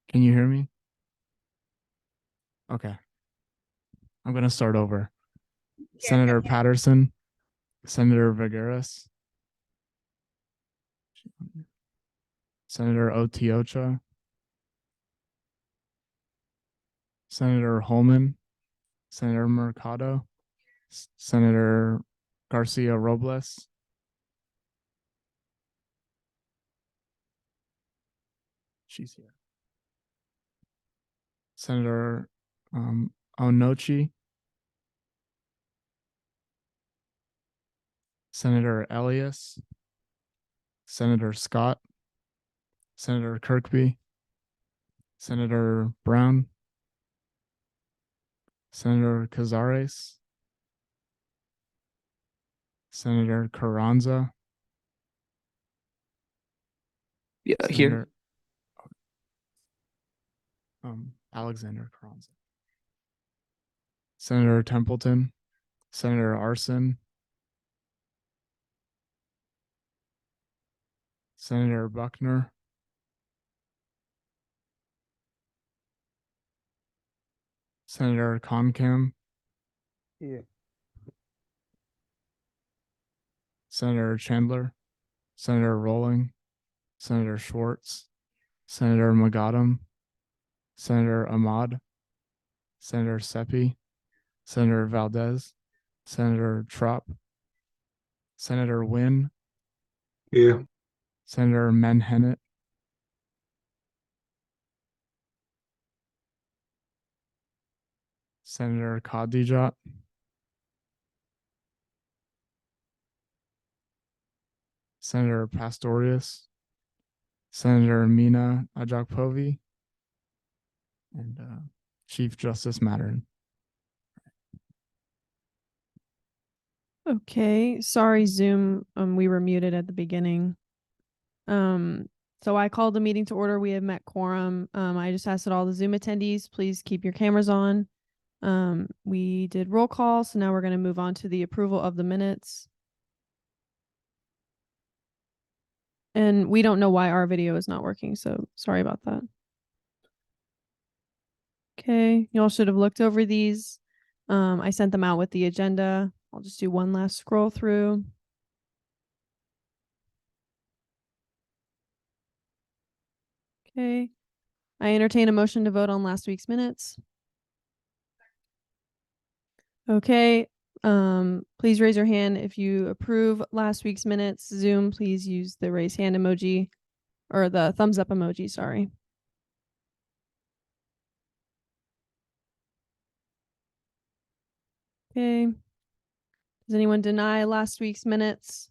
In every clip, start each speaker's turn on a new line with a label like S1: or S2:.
S1: Can you hear me? Okay. I'm going to start over. Senator Patterson, Senator Vigueras, Senator Otiocha, Senator Holman, Senator Mercado, Senator Garcia Robles, she's here. Senator Onochi, Senator Elias, Senator Scott, Senator Kirkby, Senator Brown, Senator Cazares,
S2: Senator Carranza,
S3: Yeah, here.
S1: Senator Alexander Carranza, Senator Templeton, Senator Arson, Senator Buckner, Senator Concam,
S3: Here.
S1: Senator Chandler, Senator Rowling, Senator Schwartz, Senator McGodum, Senator Ahmad, Senator Seppi, Senator Valdez, Senator Trop, Senator Wynn,
S3: Yeah.
S1: Senator Menhennet, Senator Kadijat, Senator Pastorius, Senator Mina Ajakpovi, and Chief Justice Mattern.
S4: Okay, sorry, Zoom. We were muted at the beginning. So I called the meeting to order. We have met quorum. I just asked that all the Zoom attendees please keep your cameras on. We did roll call, so now we're going to move on to the approval of the minutes. And we don't know why our video is not working, so sorry about that. Okay, y'all should have looked over these. I sent them out with the agenda. I'll just do one last scroll through. Okay. I entertain a motion to vote on last week's minutes. Okay. Please raise your hand if you approve last week's minutes. Zoom, please use the raise hand emoji or the thumbs up emoji, sorry. Okay. Does anyone deny last week's minutes?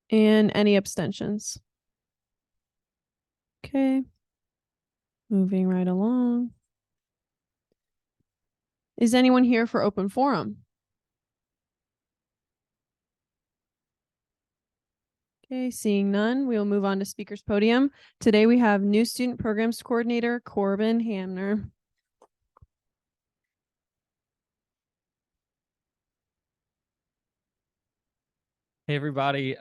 S4: And any abstentions? Okay. Moving right along. Is anyone here for open forum? Okay, seeing none, we will move on to speaker's podium. Today we have new student programs coordinator, Corbin Hamner.
S2: Hey everybody.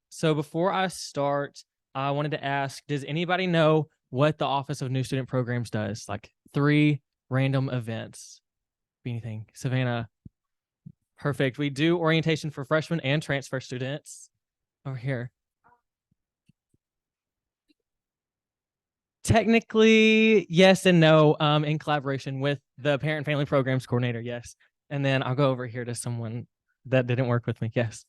S2: So before I start, I wanted to ask, does anybody know what the Office of New Student Programs does? Like 3 random events. Be anything. Savannah. Perfect. We do orientation for freshmen and transfer students. Over here. Technically, yes and no, in collaboration with the Parent Family Programs Coordinator, yes. And then I'll go over here to someone that didn't work with me, yes.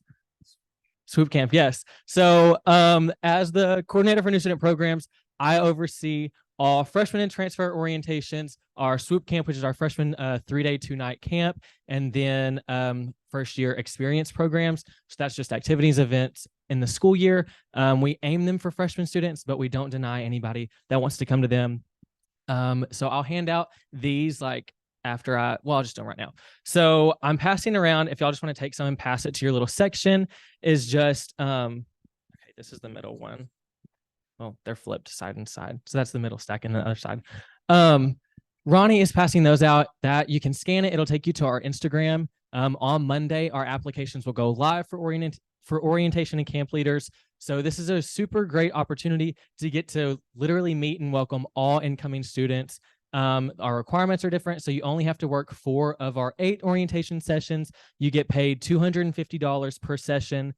S2: Swoop Camp, yes. So as the coordinator for new student programs, I oversee all freshman and transfer orientations, our Swoop Camp, which is our freshman 3-day, 2-night camp, and then first year experience programs. So that's just activities, events in the school year. We aim them for freshman students, but we don't deny anybody that wants to come to them. So I'll hand out these like after I'll just do them right now. So I'm passing around, if y'all just want to take some and pass it to your little section, is just, okay, this is the middle one. Well, they're flipped side and side. So that's the middle stack and the other side. Ronnie is passing those out that you can scan it. It'll take you to our Instagram. On Monday, our applications will go live for for orientation and camp leaders. So this is a super great opportunity to get to literally meet and welcome all incoming students. Our requirements are different, so you only have to work 4 of our 8 orientation sessions. You get paid $250 per session.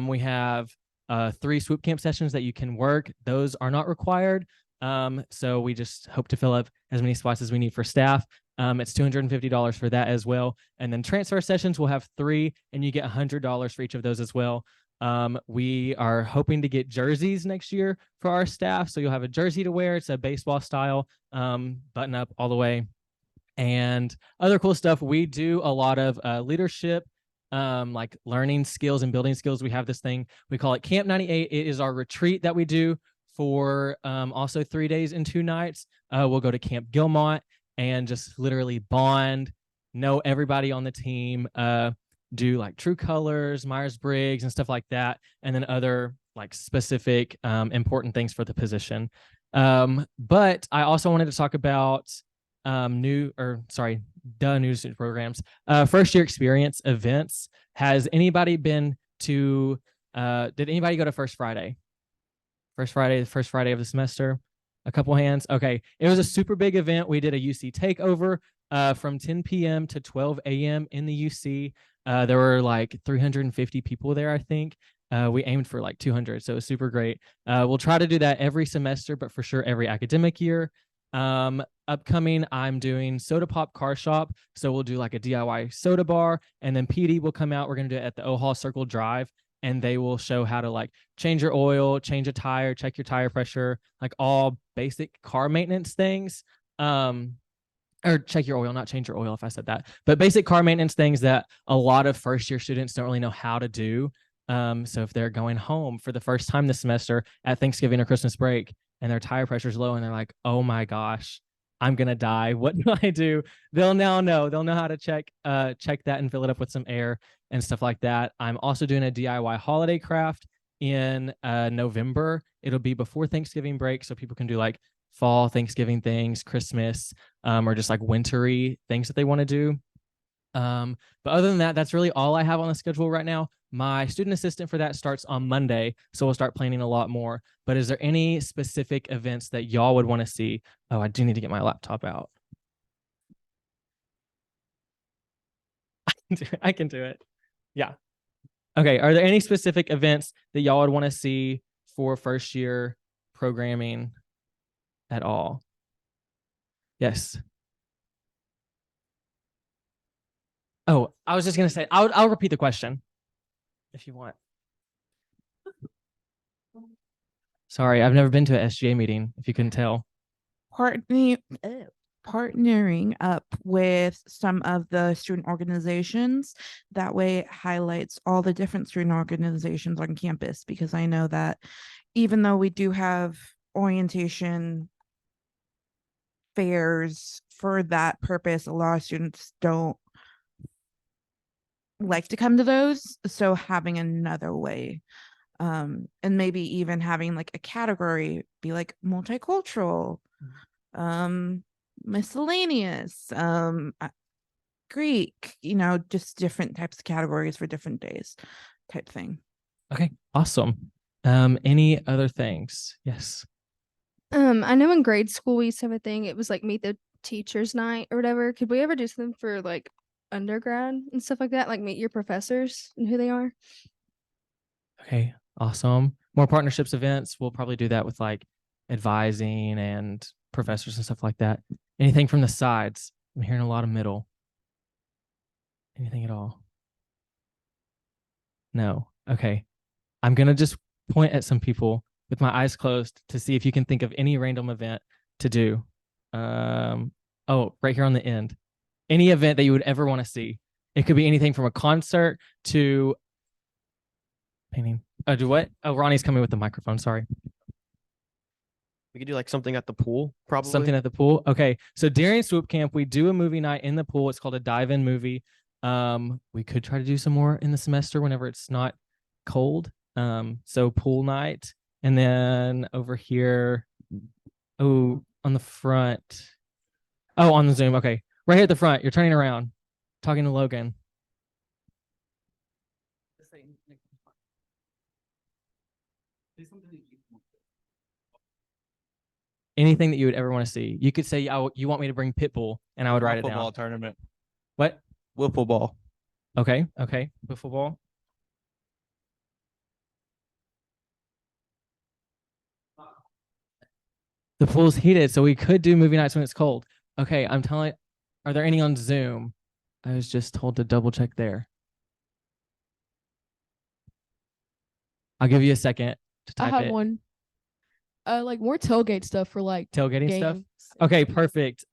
S2: We have 3 swoop camp sessions that you can work. Those are not required. So we just hope to fill up as many spots as we need for staff. It's $250 for that as well. And then transfer sessions, we'll have 3, and you get $100 for each of those as well. We are hoping to get jerseys next year for our staff. So you'll have a jersey to wear. It's a baseball style, button up all the way. And other cool stuff. We do a lot of leadership, like learning skills and building skills. We have this thing, we call it Camp 98. It is our retreat that we do for also 3 days and 2 nights. We'll go to Camp Gilmont and just literally bond, know everybody on the team, do like True Colors, Myers-Briggs, and stuff like that, and then other like specific important things for the position. But I also wanted to talk about the new student programs. First year experience events. Has anybody been to, did anybody go to First Friday? The first Friday of the semester? A couple hands. Okay. It was a super big event. We did a UC takeover from 10 p.m. to 12 a.m. in the UC. There were like 350 people there, I think. We aimed for like 200, so it was super great. We'll try to do that every semester, but for sure every academic year. Upcoming, I'm doing Soda Pop Car Shop. So we'll do like a DIY soda bar, and then PD will come out. We're going to do it at the Ohal Circle Drive, and they will show how to like change your oil, change a tire, check your tire pressure, like all basic car maintenance things. Or check your oil, not change your oil if I said that, but basic car maintenance things that a lot of first year students don't really know how to do. So if they're going home for the first time this semester at Thanksgiving or Christmas break and their tire pressure is low and they're like, oh my gosh, I'm going to die. What do I do? They'll now know. They'll know how to check that and fill it up with some air and stuff like that. I'm also doing a DIY holiday craft in November. It'll be before Thanksgiving break, so people can do like fall Thanksgiving things, Christmas, or just like wintry things that they want to do. But other than that, that's really all I have on the schedule right now. My student assistant for that starts on Monday, so we'll start planning a lot more. But is there any specific events that y'all would want to see? Oh, I do need to get my laptop out. I can do it. Yeah. Okay. Are there any specific events that y'all would want to see for first year programming at all? Yes. Oh, I was just going to say, I'll repeat the question if you want. Sorry, I've never been to an SGA meeting, if you couldn't tell.
S5: Partnering up with some of the student organizations. That way it highlights all the different student organizations on campus, because I know that even though we do have orientation fairs for that purpose, a lot of students don't like to come to those. So having another way, and maybe even having like a category, be like multicultural, miscellaneous, Greek, just different types of categories for different days type thing.
S2: Okay, awesome. Any other things? Yes.
S6: I know in grade school we used to have a thing. It was like meet the teachers night or whatever. Could we ever do something for like undergrad and stuff like that? Like meet your professors and who they are?
S2: Okay, awesome. More partnerships events. We'll probably do that with like advising and professors and stuff like that. Anything from the sides? I'm hearing a lot of middle. Anything at all? No. Okay. I'm going to just point at some people with my eyes closed to see if you can think of any random event to do. Oh, right here on the end. Any event that you would ever want to see. It could be anything from a concert to painting. Do what? Oh, Ronnie's coming with the microphone. Sorry.
S7: We could do like something at the pool, probably.
S2: Something at the pool. Okay. So during swoop camp, we do a movie night in the pool. It's called a dive-in movie. We could try to do some more in the semester whenever it's not cold. So pool night. And then over here, oh, on the front. Oh, on the Zoom. Okay. Right here at the front. You're turning around, talking to Logan. Anything that you would ever want to see. You could say, "Oh, you want me to bring Pitbull," and I would write it
S7: Football
S2: down.
S7: tournament.
S2: What?
S7: Wiffle ball.
S2: Okay. Wiffle ball. The pool's heated, so we could do movie nights when it's cold. Okay, I'm telling. Are there any on Zoom? I was just told to double check there. I'll give you a second to
S8: I
S2: type
S8: have
S2: it.
S8: one. Like more tailgate stuff for like
S2: Tailgating stuff.
S8: games.
S2: Okay, perfect.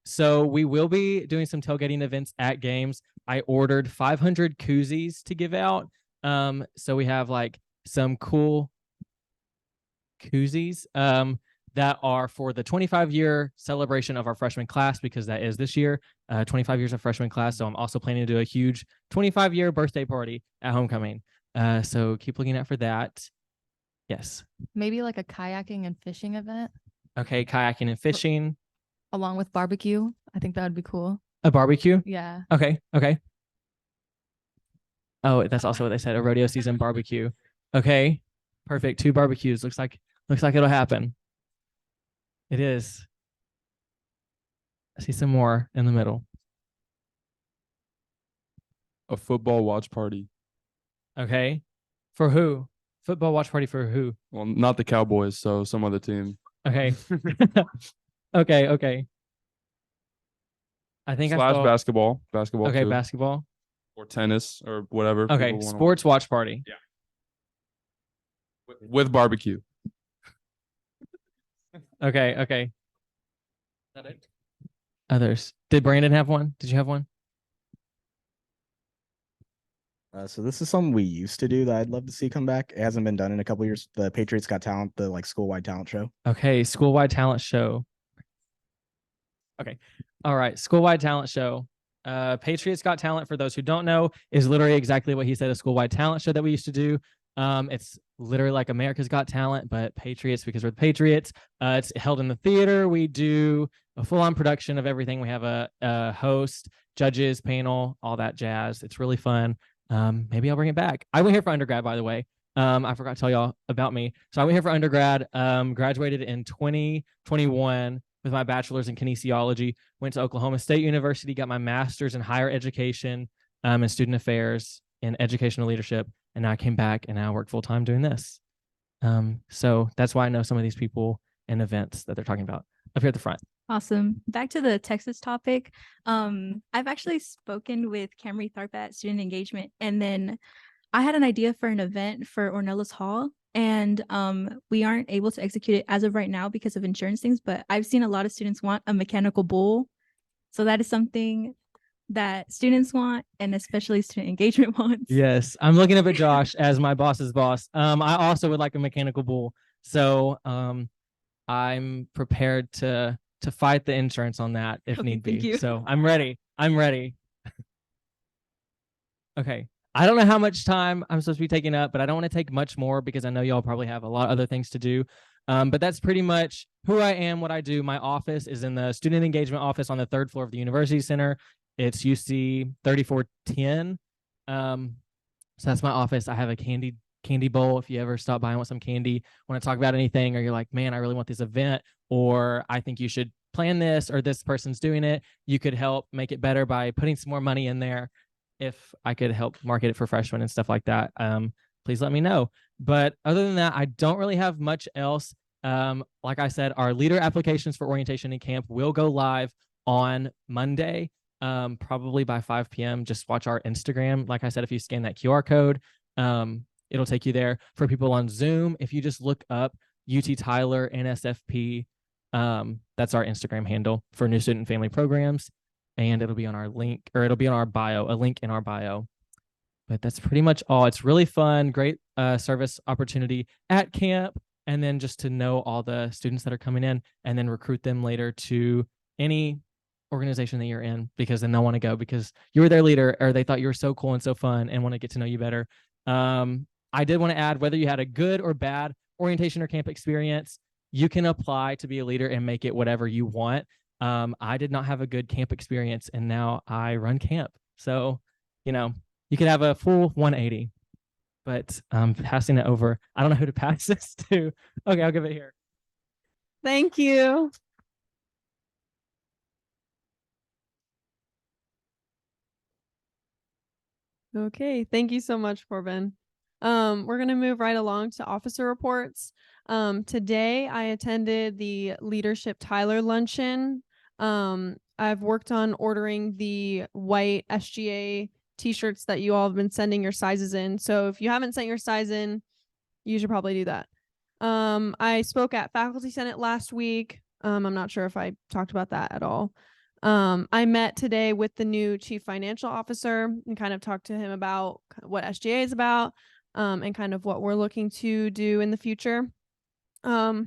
S2: So we will be doing some tailgating events at games. I ordered 500 koozies to give out. So we have like some cool koozies that are for the 25-year celebration of our freshman class, because that is this year, 25 years of freshman class. So I'm also planning to do a huge 25-year birthday party at homecoming. So keep looking out for that. Yes.
S9: Maybe like a kayaking and fishing event
S2: Okay, kayaking and fishing.
S9: along with barbecue. I think that would be cool.
S2: A barbecue.
S9: Yeah.
S2: Okay. Oh, that's also what they said. A rodeo season barbecue. Okay. Perfect. 2 barbecues. Looks like it'll happen. It is. I see some more in the middle.
S10: A football watch party.
S2: Okay. For who? Football watch party for who?
S10: Well, not the Cowboys, so some other team.
S2: Okay. Okay. I think
S10: Slash
S2: I saw.
S10: basketball.
S2: Okay,
S10: Too.
S2: basketball.
S10: Or tennis or whatever.
S2: Okay,
S10: people wanna
S2: sports watch party.
S10: watch. With barbecue.
S2: Okay. That it? Others. Did Brandon have one? Did you have one?
S11: So this is something we used to do that I'd love to see come back. It hasn't been done in a couple years. The Patriots Got Talent, the like school-wide talent show.
S2: Okay, school-wide talent show. Okay. All right, school-wide talent show. Patriots Got Talent, for those who don't know, is literally exactly what he said, a school-wide talent show that we used to do. It's literally like America's Got Talent, but Patriots, because we're the Patriots. It's held in the theater. We do a full-on production of everything. We have a host, judges, panel, all that jazz. It's really fun. Maybe I'll bring it back. I went here for undergrad, by the way. I forgot to tell y'all about me. So I went here for undergrad, graduated in 2021 with my bachelor's in kinesiology, went to Oklahoma State University, got my master's in higher education and student affairs in educational leadership. And now I came back and now I work full time doing this. So that's why I know some of these people and events that they're talking about up here at the front.
S12: Awesome. Back to the Texas topic. I've actually spoken with Camry Tharp at Student Engagement, and then I had an idea for an event for Ornelas Hall, and we aren't able to execute it as of right now because of insurance things, but I've seen a lot of students want a mechanical bull. So that is something that students want, and especially Student Engagement wants.
S2: Yes, I'm looking up at Josh as my boss's boss. I also would like a mechanical bull. So I'm prepared to fight the insurance on that if
S12: Okay,
S2: need
S12: thank
S2: be.
S12: you.
S2: So I'm ready. Okay. I don't know how much time I'm supposed to be taking up, but I don't want to take much more because I know y'all probably have a lot of other things to do. But that's pretty much who I am, what I do. My office is in the Student Engagement office on the 3rd floor of the University Center. It's UC 3410. So that's my office. I have a candy bowl. If you ever stop by and want some candy, want to talk about anything, or you're like, man, I really want this event, or I think you should plan this, or this person's doing it, you could help make it better by putting some more money in there. If I could help market it for freshmen and stuff like that, please let me know. But other than that, I don't really have much else. Like I said, our leader applications for orientation and camp will go live on Monday, probably by 5 p.m. Just watch our Instagram. Like I said, if you scan that QR code, it'll take you there. For people on Zoom, if you just look up UT Tyler NSFP, that's our Instagram handle for new student family programs. And it'll be on our link, or it'll be on our bio, a link in our bio. But that's pretty much all. It's really fun, great service opportunity at camp, and then just to know all the students that are coming in and then recruit them later to any organization that you're in, because then they'll want to go because you were their leader, or they thought you were so cool and so fun and want to get to know you better. I did want to add, whether you had a good or bad orientation or camp experience, you can apply to be a leader and make it whatever you want. I did not have a good camp experience, and now I run camp. So, you could have a full 180. but I'm passing it over. I don't know who to pass this to. Okay, I'll give it here.
S4: Thank you. Okay, thank you so much, Corbin. We're gonna move right along to officer reports. Today I attended the Leadership Tyler luncheon. I've worked on ordering the white SGA t-shirts that you all have been sending your sizes in. So if you haven't sent your size in, you should probably do that. I spoke at Faculty Senate last week. I'm not sure if I talked about that at all. I met today with the new chief financial officer and kind of talked to him about what SGA is about, and kind of what we're looking to do in the future. I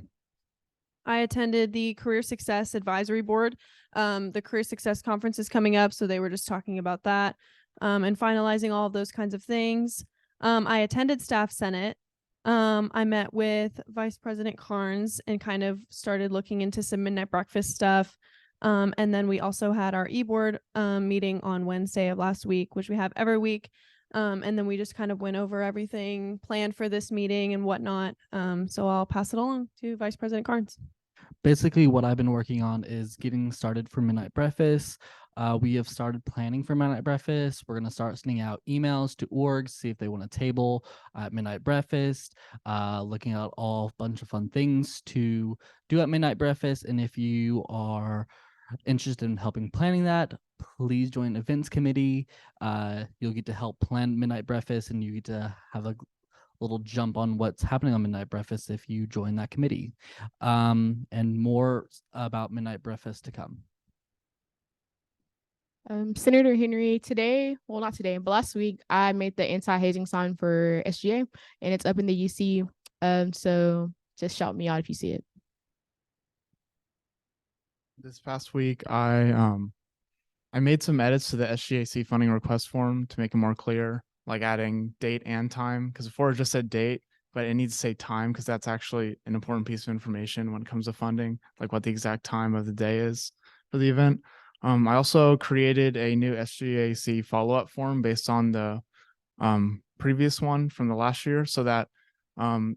S4: attended the Career Success Advisory Board. The Career Success Conference is coming up, so they were just talking about that, and finalizing all of those kinds of things. I attended Staff Senate. I met with Vice President Carnes and kind of started looking into some midnight breakfast stuff. And then we also had our e-board meeting on Wednesday of last week, which we have every week. And then we just kind of went over everything planned for this meeting and whatnot. So I'll pass it along to Vice President Carnes.
S13: Basically, what I've been working on is getting started for midnight breakfast. We have started planning for midnight breakfast. We're going to start sending out emails to orgs, see if they want a table at midnight breakfast, looking at all bunch of fun things to do at midnight breakfast. And if you are interested in helping planning that, please join events committee. You'll get to help plan midnight breakfast, and you get to have a little jump on what's happening on midnight breakfast if you join that committee. And more about midnight breakfast to come.
S8: Senator Henry, today, well, not today, but last week, I made the anti-hazing sign for SGA, and it's up in the UC. So just shout me out if you see it.
S1: This past week, I made some edits to the SGAC funding request form to make it more clear, like adding date and time, because before it just said date, but it needs to say time because that's actually an important piece of information when it comes to funding, like what the exact time of the day is for the event. I also created a new SGAC follow-up form based on the previous one from the last year so that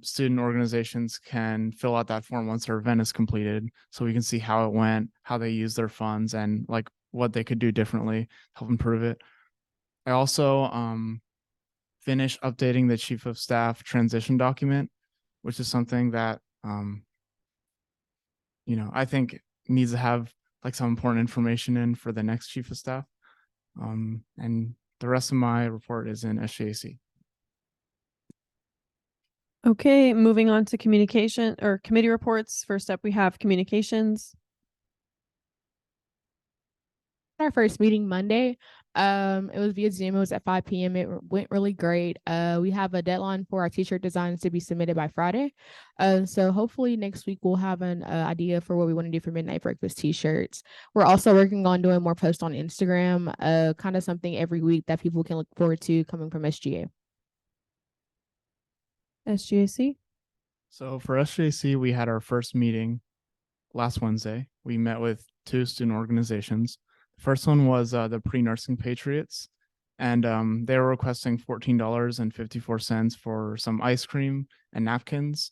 S1: student organizations can fill out that form once their event is completed, so we can see how it went, how they use their funds, and like what they could do differently, help improve it. I also finished updating the chief of staff transition document, which is something that I think needs to have like some important information in for the next chief of staff. And the rest of my report is in SGAC.
S4: Okay, moving on to communication or committee reports. First up, we have communications.
S8: Our first meeting Monday. It was via Zoom. It was at 5 p.m. It went really great. We have a deadline for our t-shirt designs to be submitted by Friday. So hopefully next week we'll have an idea for what we want to do for midnight breakfast t-shirts. We're also working on doing more posts on Instagram, kind of something every week that people can look forward to coming from SGA.
S4: SGAC.
S1: So for SGAC, we had our first meeting last Wednesday. We met with 2 student organizations. The first one was the Pre-Nursing Patriots, and they were requesting $14.54 for some ice cream and napkins.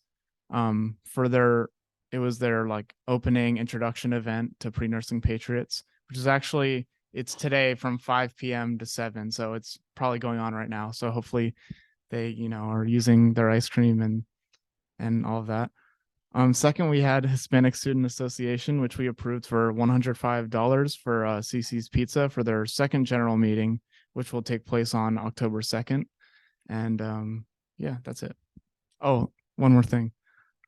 S1: It was their like opening introduction event to Pre-Nursing Patriots, which is actually, it's today from 5 p.m. to 7, so it's probably going on right now. So hopefully they, are using their ice cream and all of that. Second, we had Hispanic Student Association, which we approved for $105 for CC's Pizza for their second general meeting, which will take place on October 2nd. And yeah, that's it. Oh, one more thing.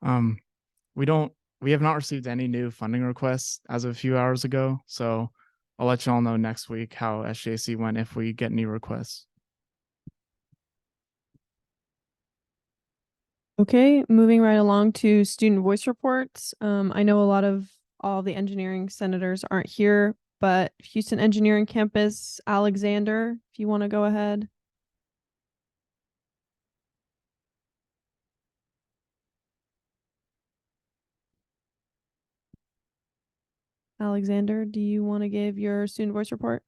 S1: We have not received any new funding requests as of a few hours ago, so I'll let you all know next week how SJC went if we get any requests.
S4: Okay, moving right along to student voice reports. I know a lot of all the engineering senators aren't here, but Houston Engineering Campus, Alexander, if you want to go ahead. Alexander, do you want to give your student voice report?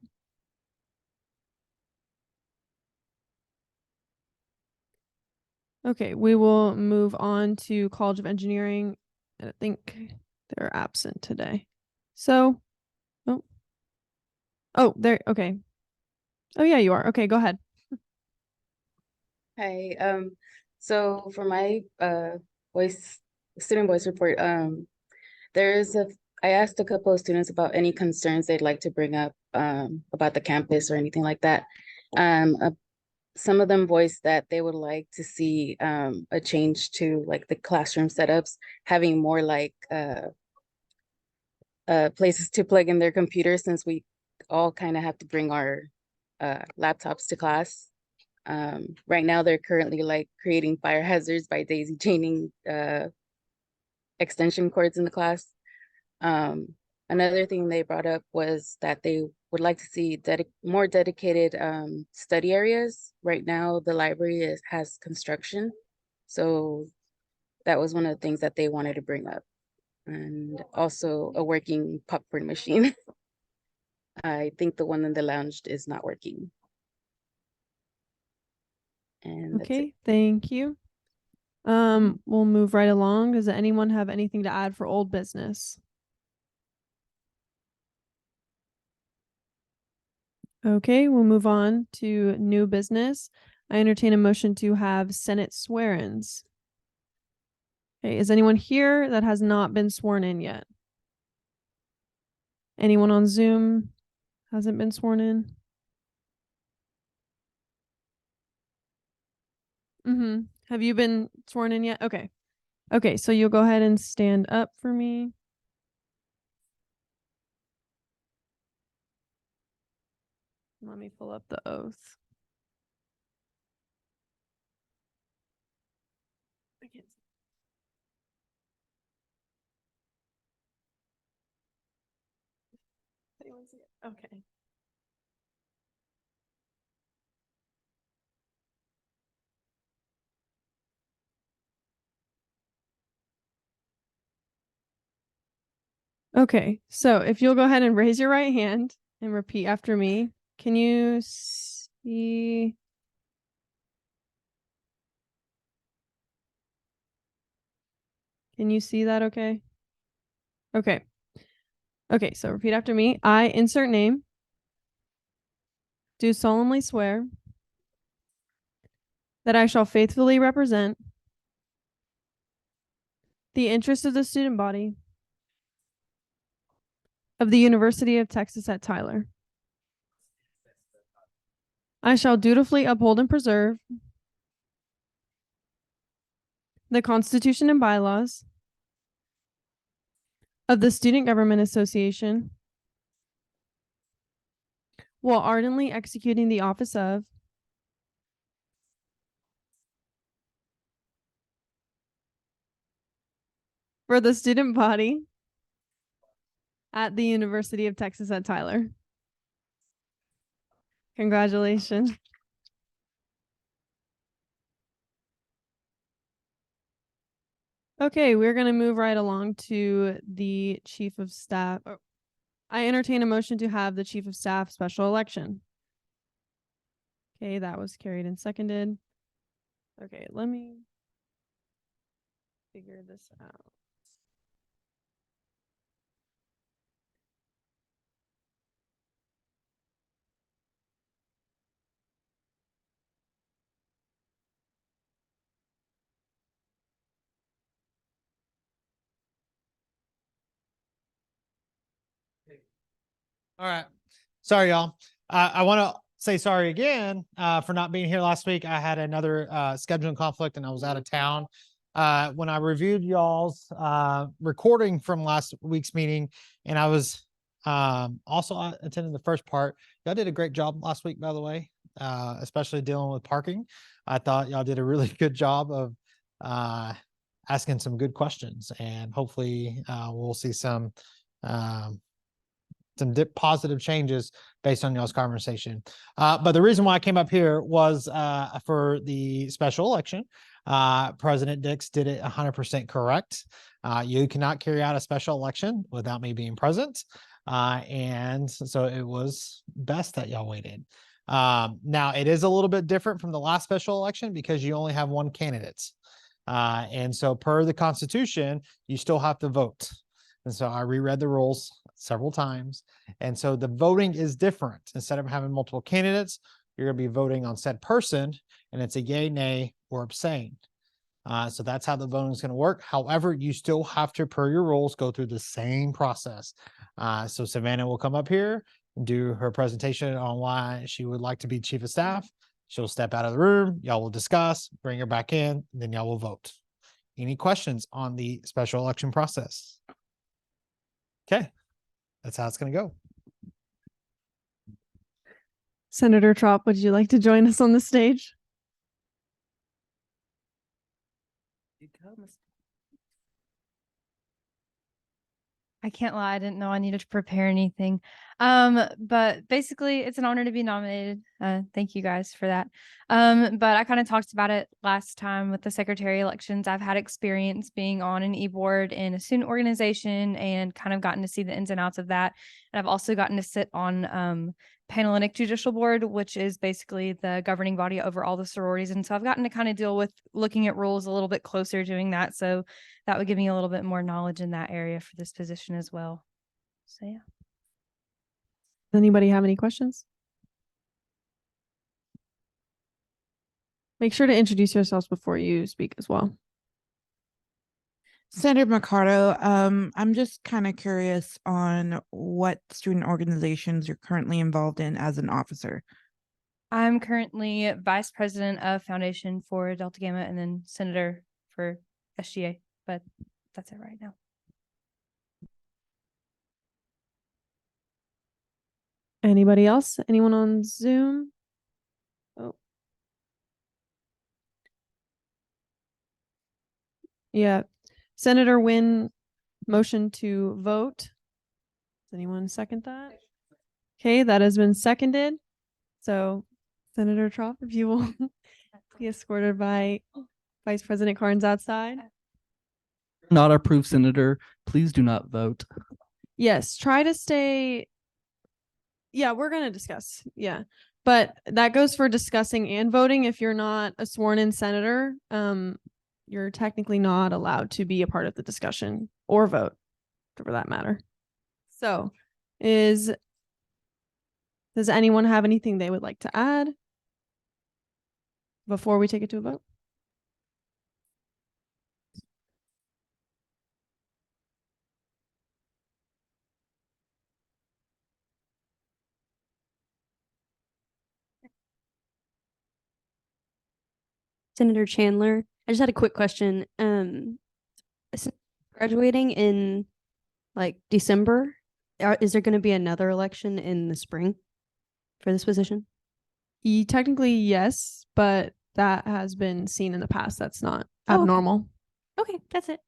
S4: Okay, we will move on to College of Engineering. I think they're absent today. So, there. Okay. Oh yeah, you are. Okay, go ahead.
S14: Hi. So for my voice student voice report, there's a I asked a couple of students about any concerns they'd like to bring up about the campus or anything like that. Some of them voiced that they would like to see a change to like the classroom setups, having more like places to plug in their computers since we all kind of have to bring our laptops to class. Right now they're currently like creating fire hazards by daisy chaining extension cords in the class. Another thing they brought up was that they would like to see more dedicated study areas. Right now the library has construction, so that was one of the things that they wanted to bring up, and also a working popcorn machine. I think the one in the lounge is not working. And that's it.
S4: Okay, thank you. We'll move right along. Does anyone have anything to add for old business? Okay, we'll move on to new business. I entertain a motion to have Senate swear-ins. Okay, is anyone here that has not been sworn in yet? Anyone on Zoom hasn't been sworn in? Have you been sworn in yet? Okay. Okay, so you'll go ahead and stand up for me. Let me pull up the oath. I can't see. Anyone see it? Okay. Okay, so if you'll go ahead and raise your right hand and repeat after me. Can you see? Can you see that okay? Okay. Okay, so repeat after me. I insert name. Do solemnly swear that I shall faithfully represent the interests of the student body of the University of Texas at Tyler. I shall dutifully uphold and preserve the Constitution and bylaws of the Student Government Association while ardently executing the office of for the student body at the University of Texas at Tyler. Congratulations. Okay, we're going to move right along to the Chief of Staff. Oh, I entertain a motion to have the Chief of Staff special election. Okay, that was carried and seconded. Okay, let me figure this out.
S15: All right. Sorry, y'all. I want to say sorry again for not being here last week. I had another scheduling conflict and I was out of town. When I reviewed y'all's recording from last week's meeting, and I was also attending the first part. Y'all did a great job last week, by the way, especially dealing with parking. I thought y'all did a really good job of asking some good questions, and hopefully we'll see some positive changes based on y'all's conversation. But the reason why I came up here was for the special election. President Dix did it 100% correct. You cannot carry out a special election without me being present. And so it was best that y'all waited. Now it is a little bit different from the last special election because you only have one candidate. And so per the Constitution, you still have to vote. And so I reread the rules several times. And so the voting is different. Instead of having multiple candidates, you're going to be voting on said person, and it's a yay, nay, or abstain. So that's how the voting is going to work. However, you still have to, per your rules, go through the same process. So Savannah will come up here, do her presentation on why she would like to be chief of staff. She'll step out of the room. Y'all will discuss, bring her back in, then y'all will vote. Any questions on the special election process? Okay, that's how it's going to go.
S4: Senator Trop, would you like to join us on the stage?
S16: I can't lie, I didn't know I needed to prepare anything. But basically it's an honor to be nominated. Thank you guys for that. But I kind of talked about it last time with the secretary elections. I've had experience being on an e-board in a student organization and kind of gotten to see the ins and outs of that. And I've also gotten to sit on Panhellenic Judicial Board, which is basically the governing body over all the sororities. And so I've gotten to kind of deal with looking at rules a little bit closer doing that. So that would give me a little bit more knowledge in that area for this position as well. So yeah.
S4: Does anybody have any questions? Make sure to introduce yourselves before you speak as well.
S5: Senator Mercado, I'm just kind of curious on what student organizations you're currently involved in as an officer.
S16: I'm currently vice president of Foundation for Delta Gamma and then senator for SGA, but that's it right now.
S4: Anybody else? Anyone on Zoom? Oh. Yeah. Senator Wynn motion to vote. Does anyone second that? Okay, that has been seconded. So Senator Trop, if you will be escorted by Vice President Carnes outside.
S13: Not approved, Senator. Please do not vote.
S4: Yes, try to stay. Yeah, we're going to discuss. Yeah. But that goes for discussing and voting. If you're not a sworn in senator, you're technically not allowed to be a part of the discussion or vote for that matter. So does anyone have anything they would like to add before we take it to a vote?
S17: Senator Chandler, I just had a quick question. Since graduating in like December, is there going to be another election in the spring for this position?
S4: Technically, yes, but that has been seen in the past. That's not abnormal.
S17: Okay, that's it.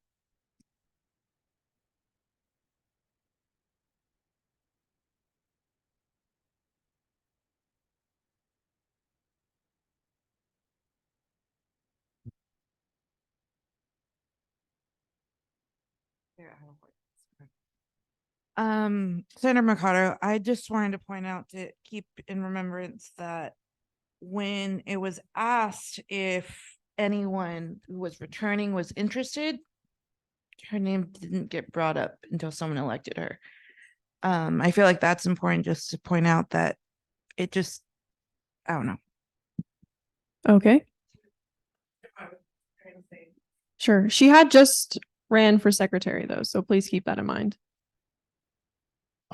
S5: Senator Mercado, I just wanted to point out to keep in remembrance that when it was asked if anyone who was returning was interested, her name didn't get brought up until someone elected her. I feel like that's important just to point out that it just, I don't know.
S4: Okay. Sure. She had just ran for secretary though, so please keep that in mind.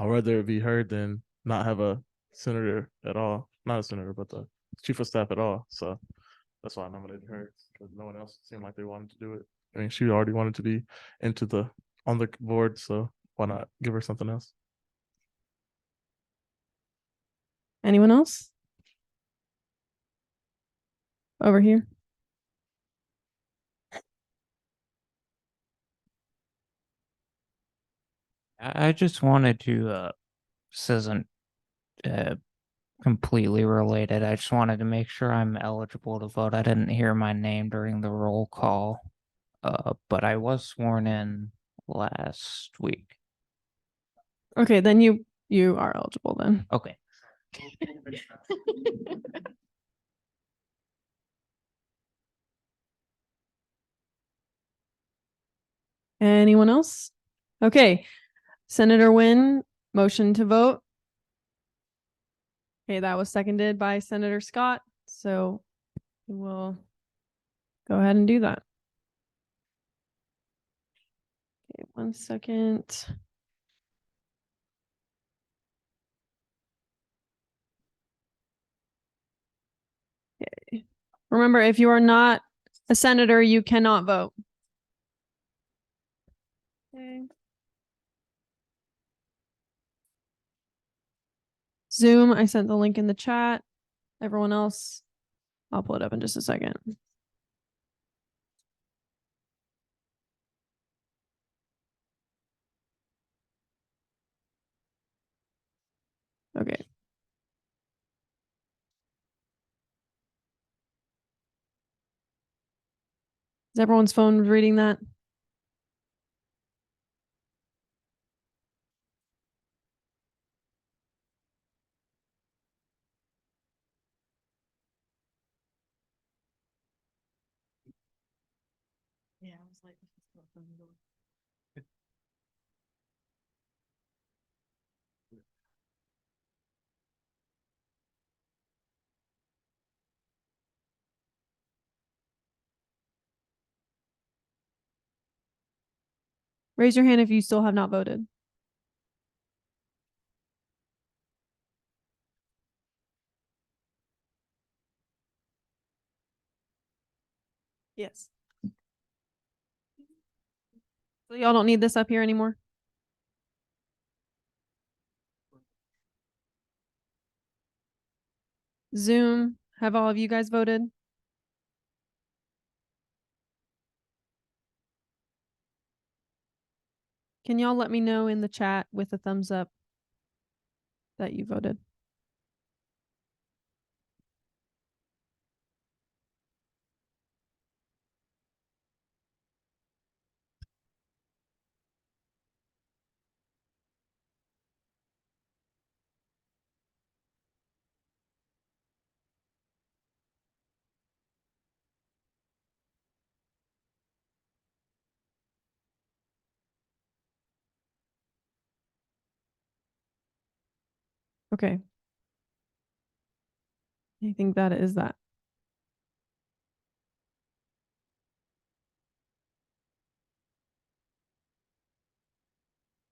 S18: I'd rather it be her than not have a senator at all. Not a senator, but the chief of staff at all. So that's why I nominated her, because no one else seemed like they wanted to do it. I mean, she already wanted to be on the board, so why not give her something else?
S4: Anyone else? Over here.
S19: I just wanted to this isn't completely related. I just wanted to make sure I'm eligible to vote. I didn't hear my name during the roll call, but I was sworn in last week.
S4: Okay, then you are eligible then.
S19: Okay.
S4: Anyone else? Okay. Senator Wynn, motion to vote. Okay, that was seconded by Senator Scott. So we'll go ahead and do that. Okay, 1 second. Okay. Remember, if you are not a senator, you cannot vote. Okay. Zoom, I sent the link in the chat. Everyone else, I'll pull it up in just a second. Okay. Is everyone's phone reading that?
S5: Yeah, I was like,
S4: Raise your hand if you still have not voted. Yes. So y'all don't need this up here anymore? Zoom, have all of you guys voted? Can y'all let me know in the chat with a thumbs up that you voted? Okay. I think that is that.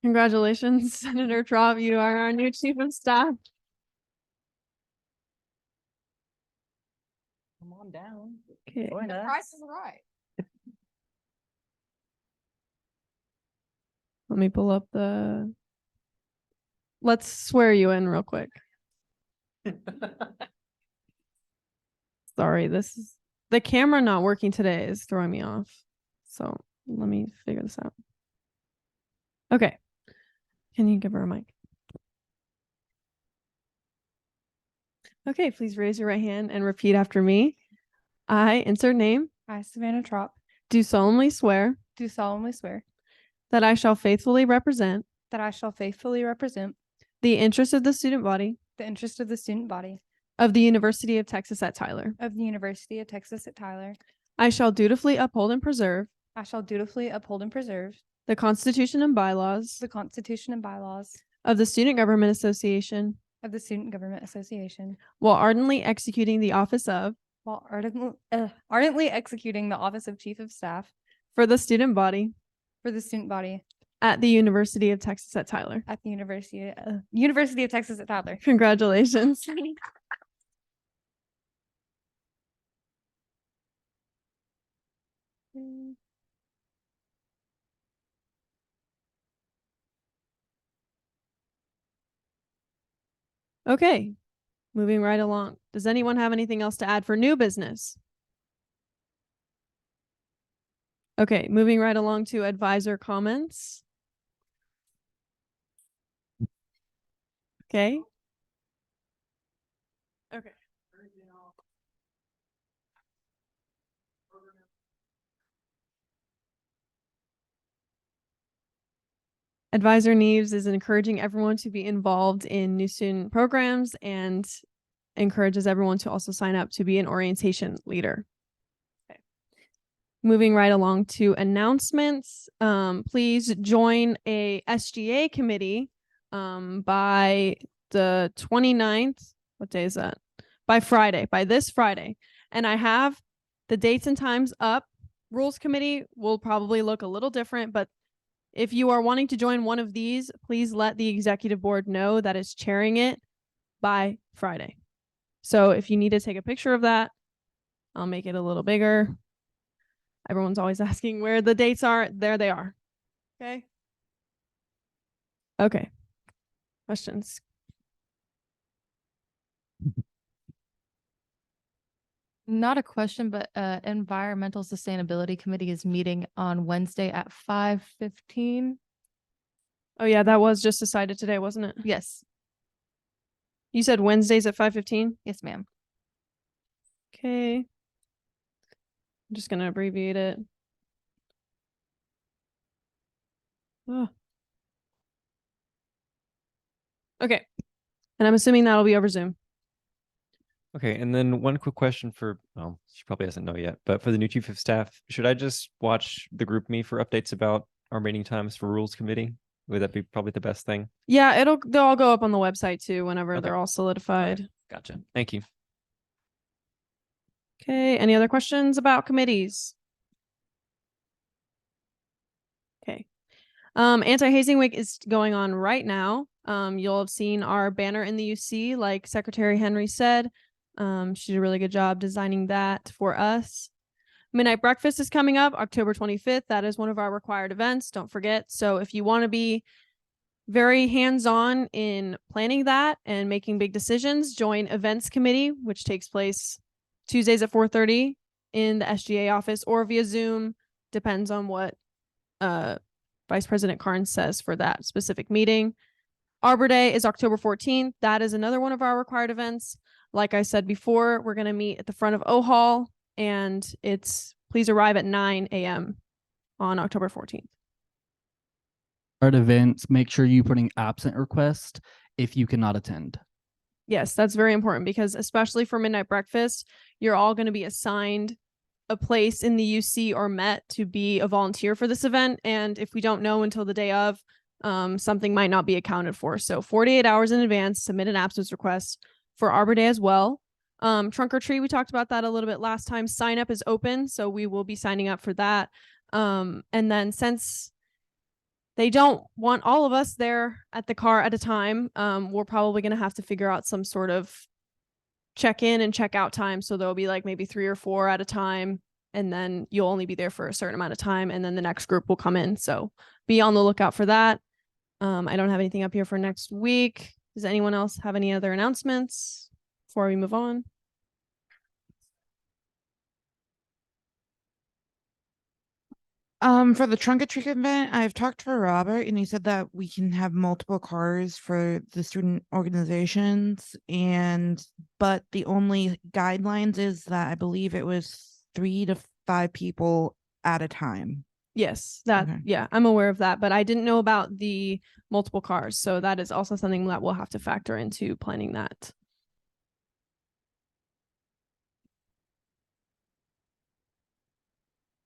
S4: Congratulations, Senator Trop. You are our new chief of staff.
S2: Come on down.
S4: Okay.
S2: Join us.
S8: Price is right.
S4: Let me pull up the. Let's swear you in real quick. Sorry, this is the camera not working today is throwing me off. So let me figure this out. Okay. Can you give her a mic? Okay, please raise your right hand and repeat after me. I insert name.
S16: I, Savannah Trop,
S4: Do solemnly swear
S16: do solemnly swear
S4: that I shall faithfully represent
S16: that I shall faithfully represent
S4: the interests of the student body
S16: the interest of the student body
S4: of the University of Texas at Tyler.
S16: of the University of Texas at Tyler.
S4: I shall dutifully uphold and preserve
S16: I shall dutifully uphold and preserve
S4: the Constitution and bylaws
S16: the Constitution and bylaws
S4: of the Student Government Association
S16: of the Student Government Association
S4: while ardently executing the office of
S16: while ardently executing the office of Chief of Staff
S4: for the student body
S16: for the student body
S4: at the University of Texas at Tyler.
S16: at the University of Texas at Tyler.
S4: Congratulations. Okay, moving right along. Does anyone have anything else to add for new business? Okay, moving right along to advisor comments. Okay. Okay. Advisor Neves is encouraging everyone to be involved in new student programs and encourages everyone to also sign up to be an orientation leader. Okay. Moving right along to announcements. Please join a SGA committee by the 29th. What day is that? By Friday, by this Friday. And I have the dates and times up. Rules committee will probably look a little different, but if you are wanting to join one of these, please let the executive board know that is chairing it by Friday. So if you need to take a picture of that, I'll make it a little bigger. Everyone's always asking where the dates are. There they are. Okay. Okay. Questions?
S9: Not a question, but Environmental Sustainability Committee is meeting on Wednesday at 5:15.
S4: Oh yeah, that was just decided today, wasn't it?
S9: Yes.
S4: You said Wednesdays at 5:15?
S9: Yes, ma'am.
S4: Okay. I'm just gonna abbreviate it. Oh. Okay. And I'm assuming that'll be over Zoom.
S20: Okay, and then one quick question for, well, she probably doesn't know yet, but for the new chief of staff, should I just watch the group me for updates about our meeting times for rules committee? Would that be probably the best thing?
S4: Yeah, they'll all go up on the website too whenever
S20: Okay.
S4: they're all solidified.
S20: Gotcha. Thank you.
S4: Okay, any other questions about committees? Okay. Anti-hazing week is going on right now. You'll have seen our banner in the UC, like Secretary Henry said. She did a really good job designing that for us. Midnight breakfast is coming up October 25th. That is one of our required events. Don't forget. So if you want to be very hands-on in planning that and making big decisions, join events committee, which takes place Tuesdays at 4:30 in the SGA office or via Zoom. Depends on what Vice President Carnes says for that specific meeting. Arbor Day is October 14th. That is another one of our required events. Like I said before, we're going to meet at the front of O Hall, and please arrive at 9 a.m. on October 14th.
S13: At events, make sure you putting absent request if you cannot attend.
S4: Yes, that's very important because especially for midnight breakfast, you're all going to be assigned a place in the UC or Met to be a volunteer for this event. And if we don't know until the day of, something might not be accounted for. So 48 hours in advance, submit an absence request for Arbor Day as well. Trunk or treat, we talked about that a little bit last time. Sign up is open, so we will be signing up for that. And then since they don't want all of us there at the car at a time, we're probably going to have to figure out some sort of check-in and check-out time. So there'll be like maybe 3 or 4 at a time, and then you'll only be there for a certain amount of time, and then the next group will come in. So be on the lookout for that. I don't have anything up here for next week. Does anyone else have any other announcements before we move on?
S5: For the trunk or treat event, I've talked to Robert and he said that we can have multiple cars for the student organizations, but the only guidelines is that I believe it was 3 to 5 people at a time.
S4: Yes, yeah, I'm aware of that, but I didn't know about the multiple cars. So that is also something that we'll have to factor into planning that.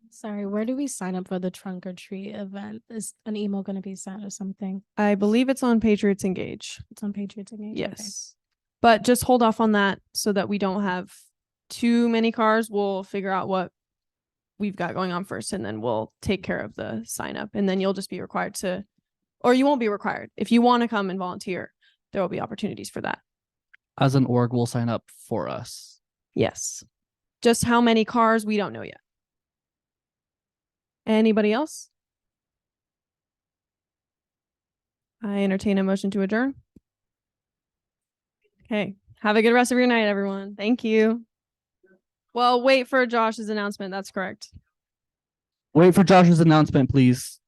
S21: Sorry, where do we sign up for the trunk or treat event? Is an email going to be sent or something?
S4: I believe it's on Patriots Engage.
S21: It's on Patriots Engage.
S4: Yes. But just hold off on that so that we don't have too many cars. We'll figure out what we've got going on first, and then we'll take care of the sign up. And then you'll just be required to, or you won't be required. If you want to come and volunteer, there will be opportunities for that.
S13: As an org, will sign up for us.
S4: Yes. Just how many cars, we don't know yet. Anybody else? I entertain a motion to adjourn. Okay. Have a good rest of your night, everyone. Thank you. Well, wait for Josh's announcement. That's correct.
S13: Wait for Josh's announcement, please.